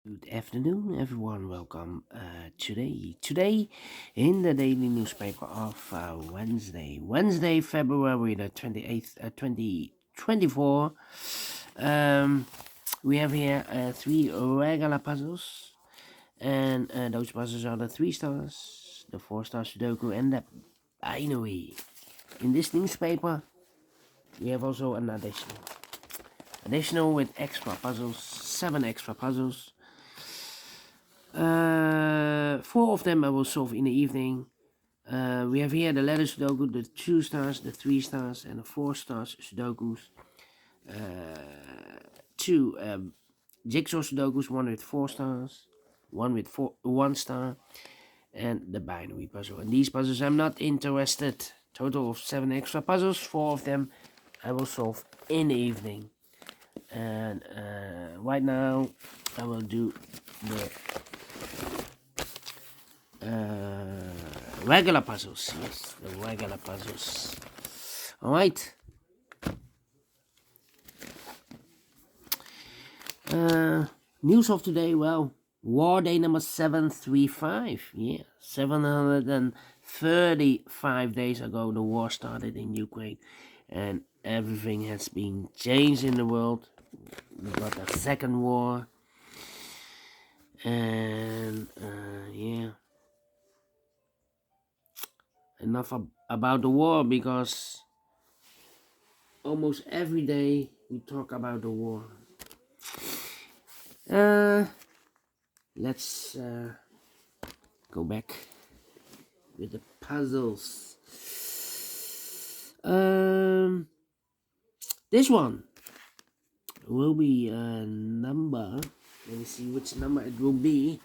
Good afternoon, everyone. Welcome today in the daily newspaper of Wednesday, February the 28th, 2024. Um, we have here three regular puzzles, and those puzzles are the 3 stars, the 4 star Sudoku, and the binary. In this newspaper, we have also an additional with extra puzzles, 7 extra puzzles. Four of them I will solve in the evening. We have here the letter Sudoku, the 2 stars, the 3 stars, and the 4 stars Sudokus. Two jigsaw Sudokus, one with 4 stars, one with 1 star, and the binary puzzle. And these puzzles I'm not interested. Total of 7 extra puzzles. Four of them I will solve in the evening. And right now I will do the regular puzzles. Yes, the regular puzzles. All right. News of today. Well, war day number 735. Yeah, 735 days ago, the war started in Ukraine, and everything has been changed in the world. We got a second war, and yeah. Enough about the war, because almost every day we talk about the war. Let's go back with the puzzles. This one will be a number. Let me see which number it will be.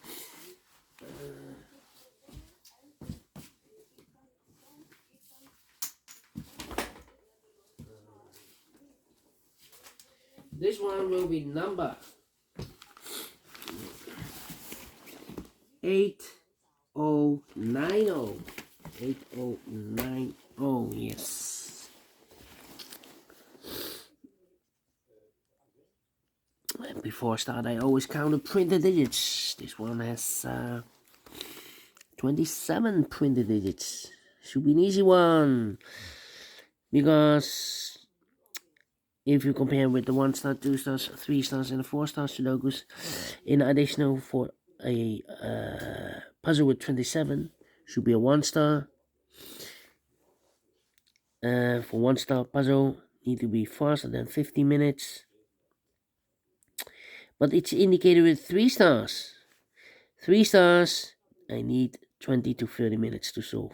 This one will be number 8090. 8090, yes. And before I start, I always count the printed digits. This one has 27 printed digits. Should be an easy one, because if you compare with the 1 star, 2 stars, 3 stars, and the 4 star Sudokus, in additional for a puzzle with 27, should be a 1 star. For 1 star puzzle, need to be faster than 50 minutes. But it's indicated with 3 stars. 3 stars, I need 20 to 30 minutes to solve.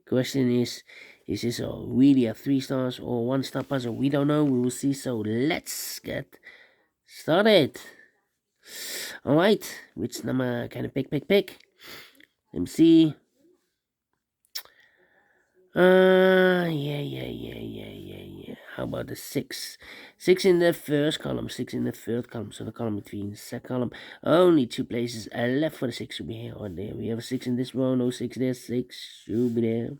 Question is this really a 3 stars or 1 star puzzle? We don't know. We will see. So let's get started. All right, which number can I pick? Let me see. Yeah. How about the 6? 6 in the first column, 6 in the third column. So the column between the second column. Only 2 places are left for the 6 should be here or there. We have a 6 in this row, no 6 there. 6 should be there.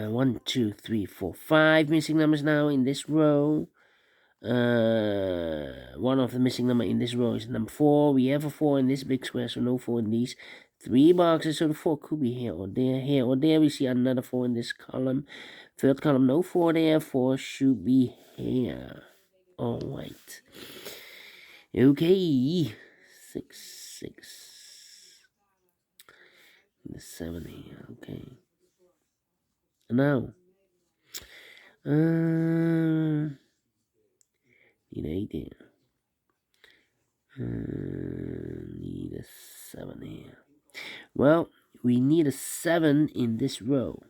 1, 2, 3, 4, 5 missing numbers now in this row. One of the missing number in this row is number 4. We have a 4 in this big square, so no 4 in these 3 boxes. So the 4 could be here or there. Here or there, we see another 4 in this column. Third column, no 4 there. 4 should be here. All right. Okay. 6. The 7 here. Okay. Now. Need 8 here. Need a 7 here. Well, we need a 7 in this row.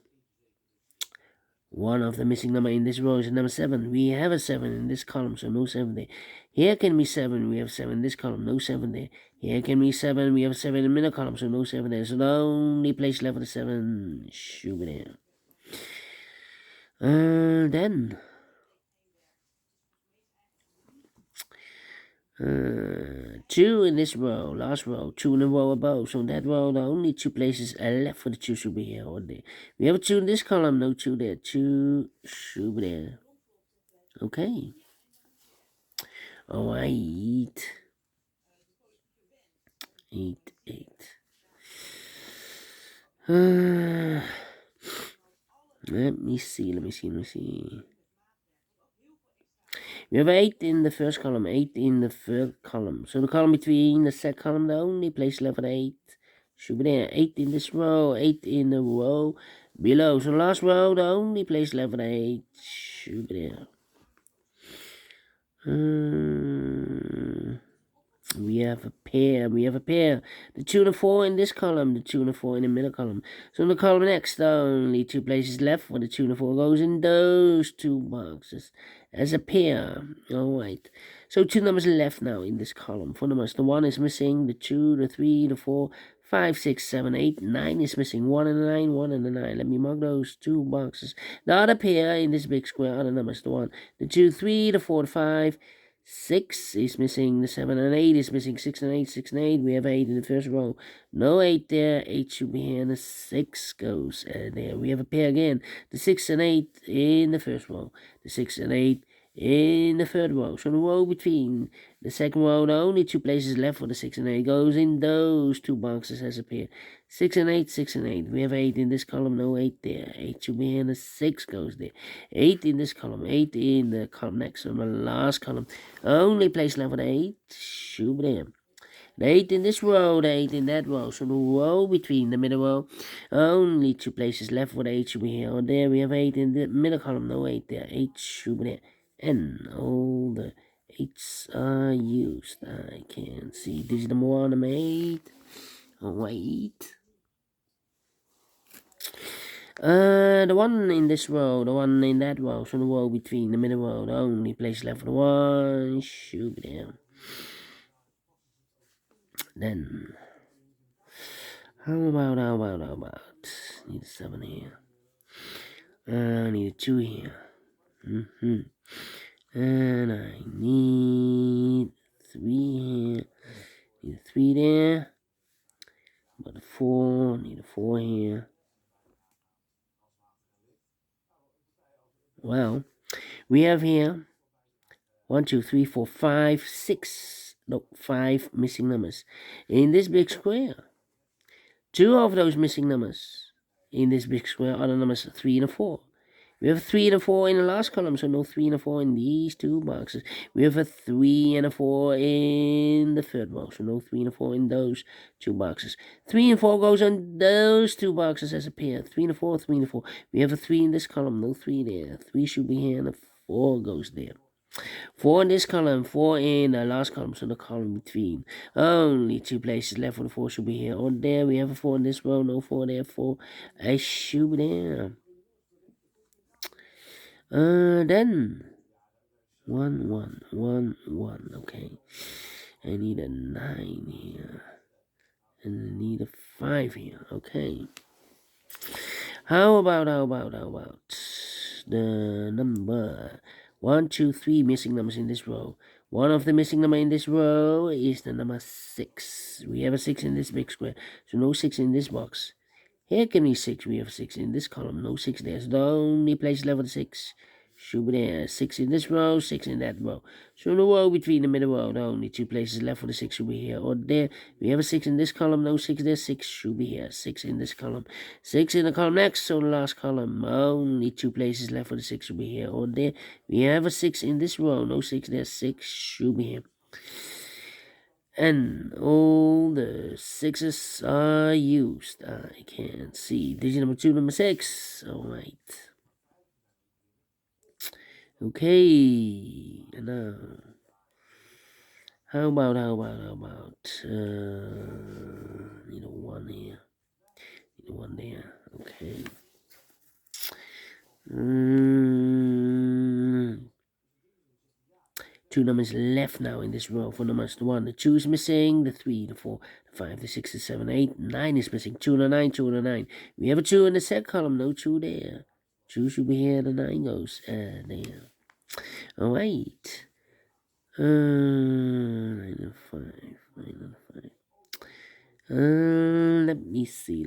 One of the missing number in this row is number 7. We have a 7 in this column, so no 7 there. Here can be 7. We have 7 in this column, no 7 there. Here can be 7. We have 7 in the middle column, so no 7 there. So the only place left for the 7 should be there. Then 2 in this row, last row, 2 in a row above. So in that row, the only 2 places left for the 2 should be here or there. We have a 2 in this column, no 2 there. 2 should be there. Okay. All right. 8, 8. Let me see. We have 8 in the first column, 8 in the third column. So the column between the set column, the only place left for 8 should be there. 8 in this row, 8 in the row below. So the last row, the only place left for 8 should be there. We have a pair. The 2 and the 4 in this column, the 2 and the 4 in the middle column. So in the column next, the only 2 places left where the 2 and the 4 goes in those 2 boxes as a pair. Alright. So 2 numbers left now in this column. 4 numbers. The 1 is missing, the 2, the 3, the 4, 5, 6, 7, 8, 9 is missing. 1 and the 9, 1 and the 9. Let me mark those 2 boxes. The other pair in this big square are the numbers. The 1, the 2, 3, the 4, the 5, 6 is missing, the 7 and 8 is missing, 6 and 8, 6 and 8, we have 8 in the first row, no 8 there, 8 should be here, and the 6 goes there, we have a pair again, the 6 and 8 in the first row, the 6 and 8 in the third row, so the row between the second row, the only 2 places left for the 6 and 8 goes in those 2 boxes as a pair, 6 and 8, 6 and 8, we have 8 in this column, no 8 there, 8 should be here, and the 6 goes there, 8 in this column, 8 in the column next, so the last column, only place left with 8 should be there. The 8 in this row, the 8 in that row. So the row between the middle row, only 2 places left with 8 should be here or there. We have 8 in the middle column, no 8 there. 8 should be there. And all the 8s are used. I can see digit number 1, I'm 8. Wait. The 1 in this row, the 1 in that row, so the row between the middle row, the only place left for the 1 should be there. Then, how about, need a 7 here. I need a 2 here. And I need 3 here. Need a 3 there. But a 4, need a 4 here. Well, we have here 1, 2, 3, 4, 5, 6. No, 5 missing numbers in this big square. 2 of those missing numbers in this big square are the numbers 3 and 4. We have a 3 and a 4 in the last column, so no 3 and a 4 in these 2 boxes. We have a 3 and a 4 in the third row, so no 3 and a 4 in those 2 boxes. 3 and 4 goes on those 2 boxes as a pair. 3 and a 4, 3 and a 4. We have a 3 in this column, no 3 there. 3 should be here, and a 4 goes there. 4 in this column, 4 in the last column, so the column between. Only 2 places left for the 4 should be here or there. We have a 4 in this row, no 4 there, 4. I should be there. Then 1, 1, 1, 1. Okay, I need a 9 here, and I need a 5 here. Okay. How about the number 1, 2, 3 missing numbers in this row? One of the missing number in this row is the number 6. We have a 6 in this big square, so no 6 in this box. Here can be 6. We have 6 in this column, no 6 there. So the only place left for the 6 should be there. 6 in this row, 6 in that row. So in the row between the middle row, the only 2 places left for the 6 should be here or there. We have a 6 in this column, no 6 there. 6 should be here. 6 in this column, 6 in the column next. So the last column, only 2 places left for the 6 should be here or there. We have a 6 in this row, no 6 there. 6 should be here. And all the 6s are used. I can see digit number 2, number 6. Alright. Okay. And now, how about, need a 1 here. Need a 1 there. Okay. 2 numbers left now in this row for numbers. The 1, the 2 is missing, the 3, the 4, the 5, the 6, the 7, 8, 9 is missing, 2 and a 9, 2 and a 9. We have a 2 in the set column, no 2 there. 2 should be here, the 9 goes there. Alright. 9 and 5, 9 and 5. Let me see.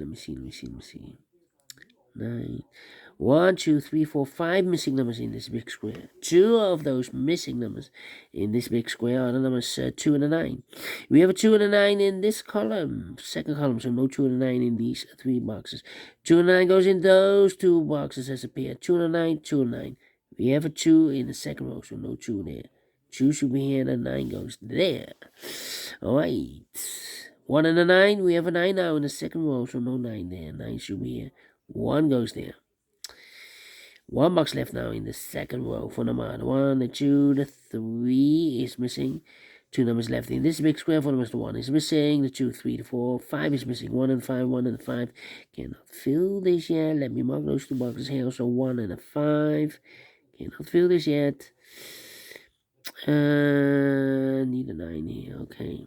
9 9. 1, 2, 3, 4, 5 missing numbers in this big square. 2 of those missing numbers in this big square are the numbers 2 and a 9. We have a 2 and a 9 in this column, second column, so no 2 and a 9 in these 3 boxes. 2 and a 9 goes in those 2 boxes as a pair. 2 and a 9, 2 and a 9. We have a 2 in the second row, so no 2 there. 2 should be here, and a 9 goes there. Alright. 1 and a 9, we have a 9 now in the second row, so no 9 there. 9 should be here. 1 goes there. 1 box left now in the second row for number 1, the 2, the 3 is missing. 2 numbers left in this big square for numbers. The 1 is missing, the 2, 3, the 4, 5 is missing. 1 and 5, 1 and 5. Cannot fill this yet. Let me mark those 2 boxes here. So 1 and a 5. Cannot fill this yet. Need a 9 here, okay.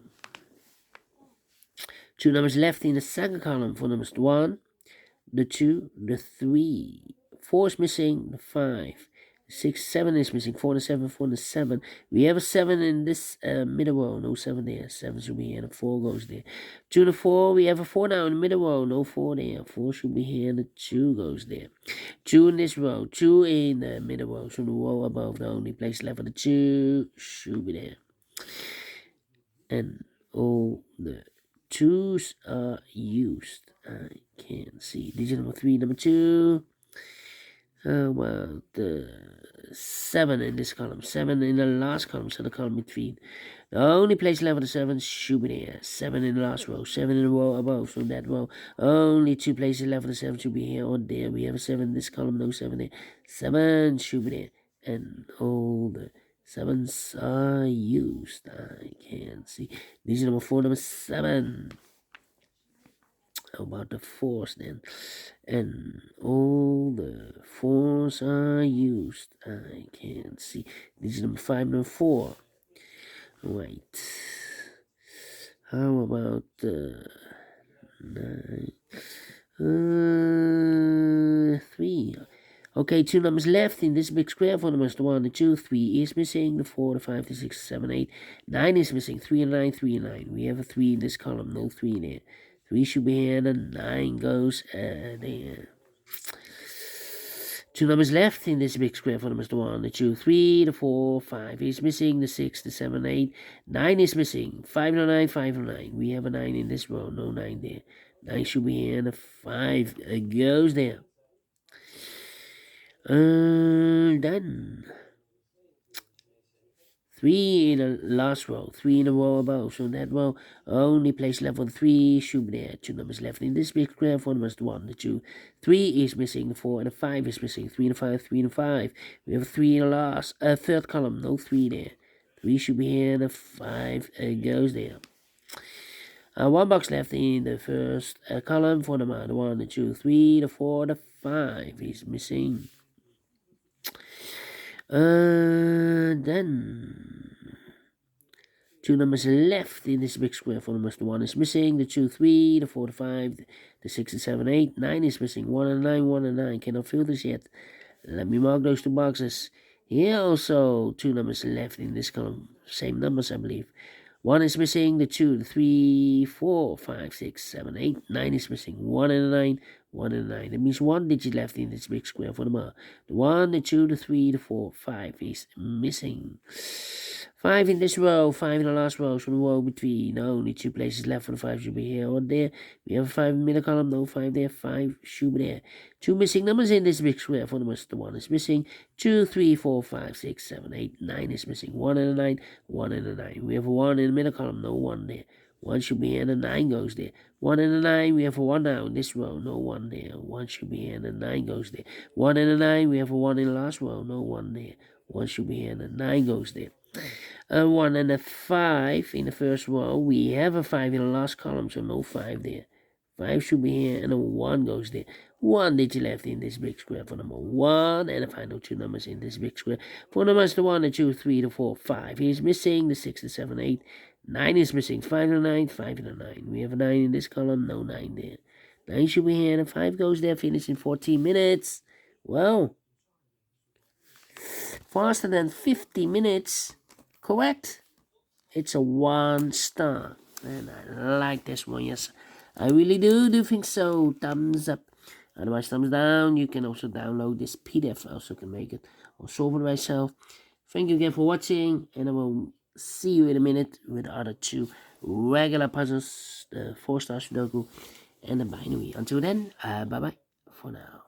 2 numbers left in the second column for numbers 1, the 2, the 3. 4 is missing, the 5. 6, 7 is missing, 4 and 7, 4 and 7. We have a 7 in this middle row, no 7 there. 7 should be here, and a 4 goes there. 2 and a 4, we have a 4 now in the middle row, no 4 there. 4 should be here, and the 2 goes there. 2 in this row, 2 in the middle row, so the row above, the only place left for the 2 should be there. And all the 2's are used. I can't see. Digit number 3, number 2. Well, the 7 in this column, 7 in the last column, so the column between. The only place left for the 7 should be there. 7 in the last row, 7 in the row above, so that row. Only 2 places left for the 7 should be here or there. We have a 7 in this column, no 7 there. 7 should be there. And all the 7's are used. I can't see. Digit number 4, number 7. How about the 4's then? And all the 4's are used. I can't see. Digit number 5, number 4. Right. How about the 9? 3. Okay, 2 numbers left in this big square for numbers. The 1, the 2, 3 is missing. The 4, the 5, the 6, 7, 8. 9 is missing. 3 and 9, 3 and 9. We have a 3 in this column, no 3 there. 3 should be here, and the 9 goes there. 2 numbers left in this big square for numbers. The 1, the 2, 3, the 4, 5 is missing. The 6, the 7, 8. 9 is missing. 5 and 9, 5 and 9. We have a 9 in this row, no 9 there. 9 should be here, and the 5 goes there. Done. 3 in the last row, 3 in the row above, so that row only place left for the 3 should be there. 2 numbers left in this big square for numbers. 1, the 2, 3 is missing, the 4 and the 5 is missing. 3 and 5, 3 and 5. We have a 3 in the last third column, no 3 there. 3 should be here, and the 5 goes there. 1 box left in the first column for number 1, the 2, 3, the 4, the 5 is missing. Then 2 numbers left in this big square for numbers. The 1 is missing, the 2, 3, the 4, the 5, the 6, the 7, 8, 9 is missing. 1 and 9, 1 and 9. Cannot fill this yet. Let me mark those 2 boxes. Here also 2 numbers left in this column. Same numbers, I believe. 1 is missing, the 2, the 3, 4, 5, 6, 7, 8, 9 is missing. 1 and a 9, 1 and a 9. That means 1 digit left in this big square for number. The 1, the 2, the 3, the 4, 5 is missing. 5 in this row, 5 in the last row, so the row between. Only 2 places left for the 5 should be here or there. We have a 5 in the middle column, no 5 there, 5 should be there. 2 missing numbers in this big square for numbers. The 1 is missing, 2, 3, 4, 5, 6, 7, 8, 9 is missing. 1 and a 9, 1 and a 9. We have a 1 in the middle column, no 1 there. 1 should be here, and a 9 goes there. 1 and a 9, we have a 1 now in this row, no 1 there. 1 should be here, and a 9 goes there. 1 and a 9, we have a 1 in the last row, no 1 there. 1 should be here, and a 9 goes there. 1 and a 5 in the first row, we have a 5 in the last column, so no 5 there. 5 should be here, and a 1 goes there. 1 digit left in this big square for number 1, and the final 2 numbers in this big square. For numbers, the 1, the 2, 3, the 4, 5 is missing, the 6, the 7, 8, 9 is missing, 5 and a 9, 5 and a 9. We have a 9 in this column, no 9 there. 9 should be here, and 5 goes there, finish in 14 minutes. Well, faster than 50 minutes, correct? It's a 1 star, and I like this one, yes. I really do think so. Thumbs up. Otherwise, thumbs down. You can also download this PDF. I also can make it or solve it myself. Thank you again for watching, and I will see you in a minute with the other two regular puzzles, the 4-star Sudoku and the binary. Until then, bye bye for now.